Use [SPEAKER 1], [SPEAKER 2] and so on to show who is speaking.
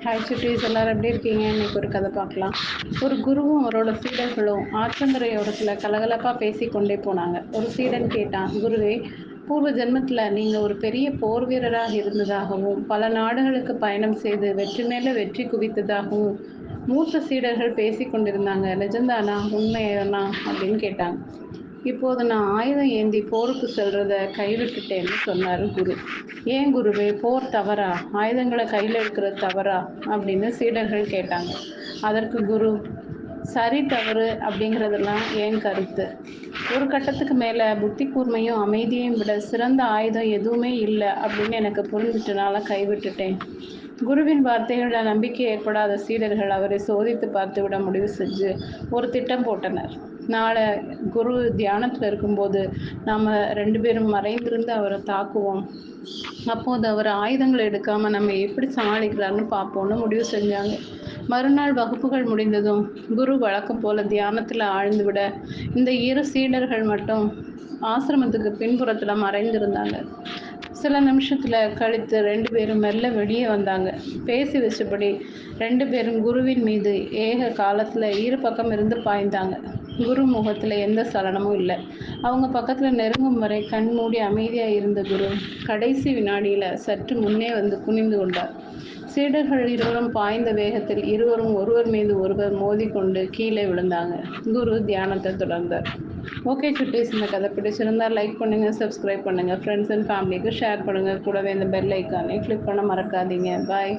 [SPEAKER 1] Hi சுட்டீஸ், எல்லாரும் எப்படி இருக்கீங்க? இன்னைக்கு ஒரு கதை பார்க்கலாம். ஒரு குருவும் அவரோட சீடர்களும் ஆற்றங்கரையோரத்தில் கலகலப்பாக பேசி கொண்டே போனாங்க. ஒரு சீடன் கேட்டான், குருவே, பூர்வ ஜென்மத்தில் நீங்கள் ஒரு பெரிய போர் வீரராக இருந்ததாகவும் பல நாடுகளுக்கு பயணம் செய்து வெற்றி மேலே வெற்றி குவித்ததாகவும் மூத்த சீடர்கள் பேசி கொண்டிருந்தாங்க. நிஜம்தானா, உண்மையானா அப்படின்னு கேட்டாங்க. இப்போது நான் ஆயுதம் ஏந்தி போருக்கு செல்றத கைவிட்டுட்டேன்னு சொன்னார் குரு. ஏன் குருவே, போர் தவறா? ஆயுதங்களை கையில் எடுக்கிறது தவறா அப்படின்னு சீடர்கள் கேட்டாங்க. அதற்கு குரு, சரி தவறு அப்படிங்கிறதெல்லாம் ஏன் கருத்து. ஒரு கட்டத்துக்கு மேலே புத்தி கூர்மையும் அமைதியையும் விட சிறந்த ஆயுதம் எதுவுமே இல்லை அப்படின்னு எனக்கு புரிஞ்சிட்டனால கைவிட்டுட்டேன். குருவின் வார்த்தைகளில் நம்பிக்கை ஏற்படாத சீடர்கள் அவரை சோதித்து பார்த்து விட முடிவு செஞ்சு ஒரு திட்டம் போட்டனர். நாளை குரு தியானத்தில் இருக்கும்போது நாம் 2 பேரும் மறைந்திருந்து அவரை தாக்குவோம். அப்போது அவர் ஆயுதங்களை எடுக்காமல் நம்ம எப்படி சமாளிக்கிறாருன்னு பார்ப்போம்னு முடிவு செஞ்சாங்க. மறுநாள் வகுப்புகள் முடிந்ததும் குரு வழக்கம் போல தியானத்தில் ஆழ்ந்து விட இந்த 2 சீடர்கள் மட்டும் ஆசிரமத்துக்கு பின்புறத்தில் மறைந்திருந்தாங்க. சில நிமிஷத்துல கழித்து 2 பேரும் மெல்ல வெளியே வந்தாங்க. பேசி வச்சபடி 2 பேரும் குருவின் மீது ஏக காலத்துல இரு பக்கம் இருந்து பாய்ந்தாங்க. குரு முகத்துல எந்த சலனமும் இல்லை. அவங்க பக்கத்துல நெருங்கும் வரை கண் மூடி அமைதியா இருந்த குரு கடைசி வினாடியில சற்று முன்னே வந்து குனிந்து கொண்டார். சீடர்கள் இருவரும் பாய்ந்த வேகத்தில் இருவரும் ஒருவர் மீது ஒருவர் மோதிக்கொண்டு கீழே விழுந்தாங்க. குரு தியானத்தை தொடர்ந்தார். ஓகே சுட்டீஸ், இந்த கதை பிடிச்சிருந்தா லைக் பண்ணுங்க, சப்ஸ்கிரைப் பண்ணுங்க, ஃப்ரெண்ட்ஸ் அண்ட் ஃபேமிலிக்கு ஷேர் பண்ணுங்க. கூடவே இந்த பெல் ஐக்கானை கிளிக் பண்ண மறக்காதீங்க. பாய்.